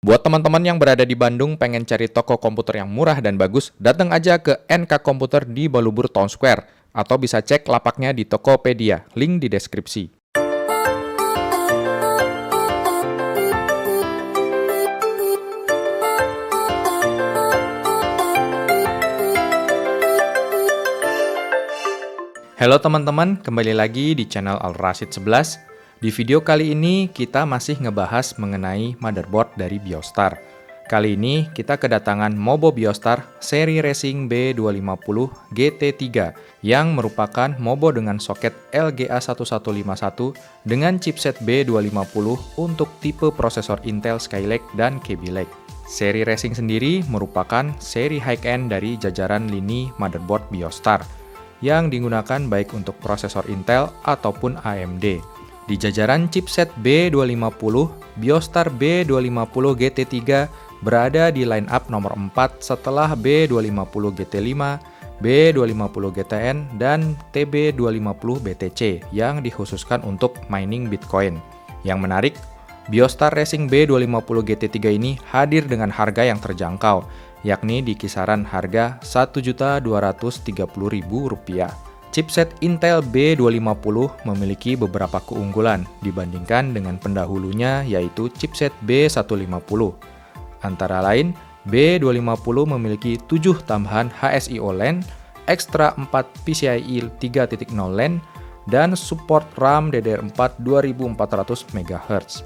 Buat teman-teman yang berada di Bandung pengen cari toko komputer yang murah dan bagus, datang aja ke NK Komputer di Balubur Town Square. Atau bisa cek lapaknya di Tokopedia, link di deskripsi. Halo teman-teman, kembali lagi di channel Al Rashid 11. Di video kali ini kita masih ngebahas mengenai motherboard dari Biostar. Kali ini kita kedatangan Mobo Biostar seri Racing B250 GT3 yang merupakan Mobo dengan soket LGA1151 dengan chipset B250 untuk tipe prosesor Intel Skylake dan Kaby Lake. Seri Racing sendiri merupakan seri high-end dari jajaran lini motherboard Biostar yang digunakan baik untuk prosesor Intel ataupun AMD. Di jajaran chipset B250, Biostar B250 GT3 berada di line up nomor 4 setelah B250 GT5, B250 GTN, dan TB250 BTC yang dikhususkan untuk mining Bitcoin. Yang menarik, Biostar Racing B250 GT3 ini hadir dengan harga yang terjangkau, yakni di kisaran harga Rp1.230.000. Chipset Intel B250 memiliki beberapa keunggulan dibandingkan dengan pendahulunya yaitu chipset B150. Antara lain, B250 memiliki 7 tambahan HSIO LAN, ekstra 4 PCIe 3.0 LAN, dan support RAM DDR4 2400 MHz.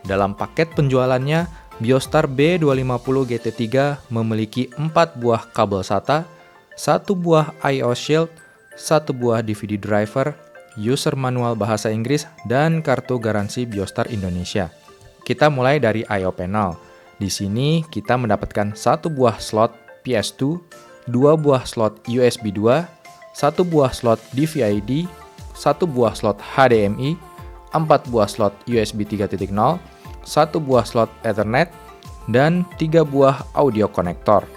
Dalam paket penjualannya, Biostar B250 GT3 memiliki 4 buah kabel SATA, 1 buah I/O Shield, 1 buah DVD driver, user manual bahasa Inggris, dan kartu garansi Biostar Indonesia. Kita mulai dari I/O panel. Di sini kita mendapatkan 1 buah slot PS2, 2 buah slot USB 2, 1 buah slot DVI-D, 1 buah slot HDMI, 4 buah slot USB 3.0, 1 buah slot Ethernet, dan 3 buah audio konektor.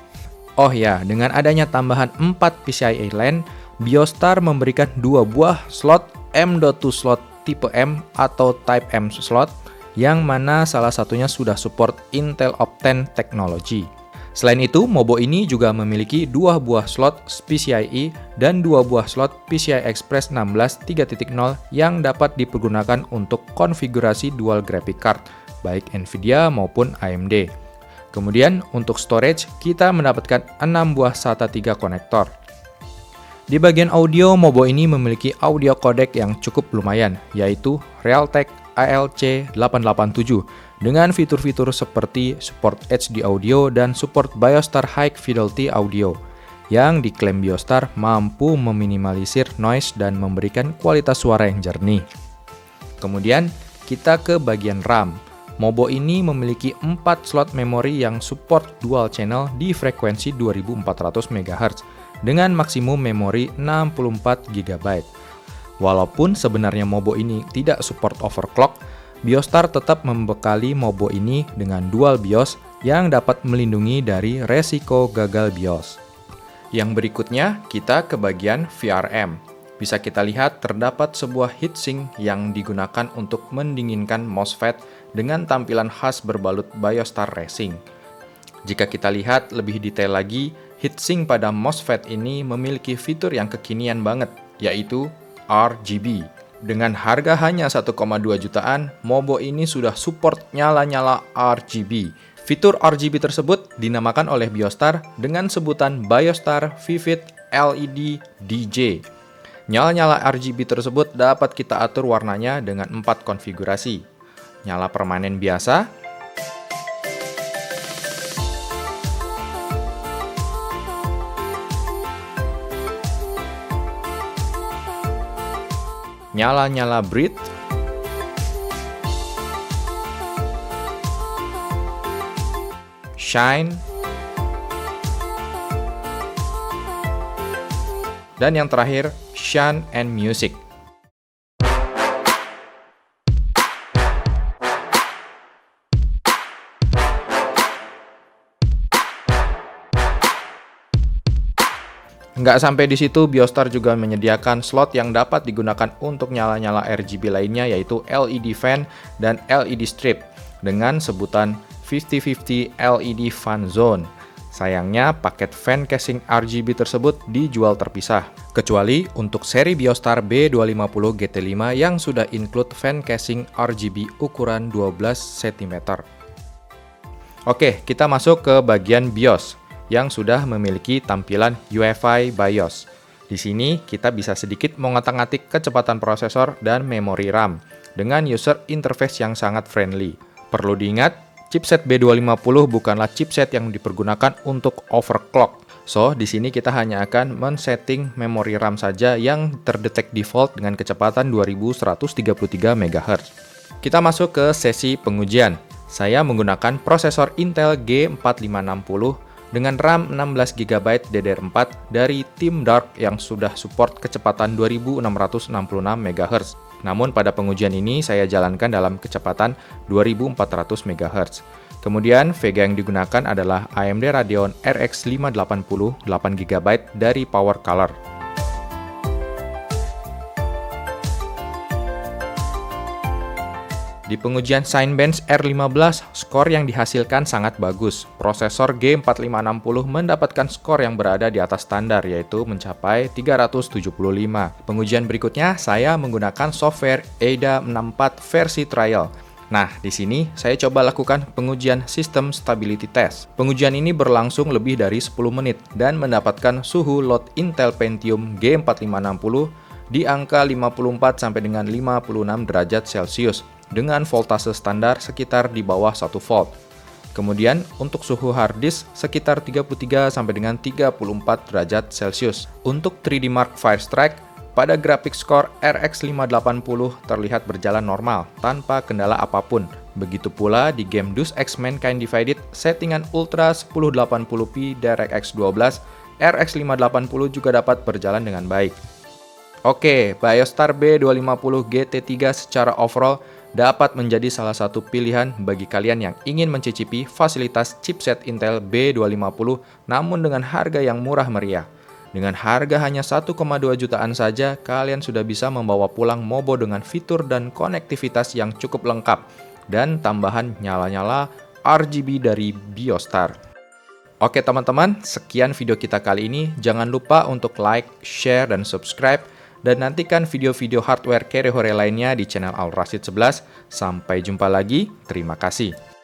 Oh ya, dengan adanya tambahan 4 PCIe LAN, Biostar memberikan 2 buah slot M.2 slot tipe M atau Type M slot, yang mana salah satunya sudah support Intel Optane teknologi. Selain itu, Mobo ini juga memiliki 2 buah slot PCIe dan 2 buah slot PCI Express 16 3.0 yang dapat dipergunakan untuk konfigurasi dual graphic card, baik Nvidia maupun AMD. Kemudian untuk storage, kita mendapatkan 6 buah SATA 3 konektor. Di bagian audio, Mobo ini memiliki audio codec yang cukup lumayan, yaitu Realtek ALC887 dengan fitur-fitur seperti support HD audio dan support Biostar High Fidelity Audio yang diklaim Biostar mampu meminimalisir noise dan memberikan kualitas suara yang jernih. Kemudian kita ke bagian RAM. Mobo ini memiliki 4 slot memori yang support dual channel di frekuensi 2400 MHz dengan maksimum memori 64 GB. Walaupun sebenarnya Mobo ini tidak support overclock, Biostar tetap membekali Mobo ini dengan dual BIOS yang dapat melindungi dari resiko gagal BIOS. Yang berikutnya, kita ke bagian VRM. Bisa kita lihat terdapat sebuah heatsink yang digunakan untuk mendinginkan MOSFET dengan tampilan khas berbalut Biostar Racing. Jika kita lihat lebih detail lagi, heatsink pada MOSFET ini memiliki fitur yang kekinian banget, yaitu RGB. Dengan harga hanya 1,2 jutaan, Mobo ini sudah support nyala-nyala RGB. Fitur RGB tersebut dinamakan oleh Biostar dengan sebutan Biostar Vivid LED DJ. Nyala-nyala RGB tersebut dapat kita atur warnanya dengan 4 konfigurasi. Nyala permanen biasa, nyala-nyala bright, shine, dan yang terakhir, Shine and Music. Nggak sampai di situ, Biostar juga menyediakan slot yang dapat digunakan untuk nyala-nyala RGB lainnya, yaitu LED fan dan LED strip dengan sebutan 50-50 LED fan zone. Sayangnya, paket fan casing RGB tersebut dijual terpisah, kecuali untuk seri Biostar B250 GT5 yang sudah include fan casing RGB ukuran 12 cm. Oke, kita masuk ke bagian BIOS yang sudah memiliki tampilan UEFI BIOS. Di sini kita bisa sedikit mengotak-atik kecepatan prosesor dan memori RAM dengan user interface yang sangat friendly. Perlu diingat, chipset B250 bukanlah chipset yang dipergunakan untuk overclock. So, di sini kita hanya akan men-setting memori RAM saja yang terdetek default dengan kecepatan 2133 MHz. Kita masuk ke sesi pengujian. Saya menggunakan prosesor Intel G4560 dengan RAM 16 GB DDR4 dari Team Dark yang sudah support kecepatan 2666 MHz. Namun pada pengujian ini saya jalankan dalam kecepatan 2400 MHz. Kemudian VGA yang digunakan adalah AMD Radeon RX 580 8GB dari Power Color. Di pengujian Cinebench R15, skor yang dihasilkan sangat bagus. Prosesor G4560 mendapatkan skor yang berada di atas standar, yaitu mencapai 375. Pengujian berikutnya, saya menggunakan software AIDA 64 versi trial. Nah, di sini saya coba lakukan pengujian System Stability Test. Pengujian ini berlangsung lebih dari 10 menit dan mendapatkan suhu load Intel Pentium G4560 di angka 54 sampai dengan 56 derajat Celcius dengan voltase standar sekitar di bawah 1 volt. Kemudian untuk suhu hard disk sekitar 33 sampai dengan 34 derajat Celcius. Untuk 3D Mark Firestrike pada grafik score RX 580 terlihat berjalan normal tanpa kendala apapun. Begitu pula di game Deus Ex Mankind Divided settingan Ultra 1080p DirectX 12, RX 580 juga dapat berjalan dengan baik. Oke, Biostar B250 GT3 secara overall dapat menjadi salah satu pilihan bagi kalian yang ingin mencicipi fasilitas chipset Intel B250 namun dengan harga yang murah meriah. Dengan harga hanya 1,2 jutaan saja, kalian sudah bisa membawa pulang Mobo dengan fitur dan konektivitas yang cukup lengkap dan tambahan nyala-nyala RGB dari Biostar. Oke teman-teman, sekian video kita kali ini. Jangan lupa untuk like, share, dan subscribe. Dan nantikan video-video hardware kere hore lainnya di channel Al Rashid 11. Sampai jumpa lagi, terima kasih.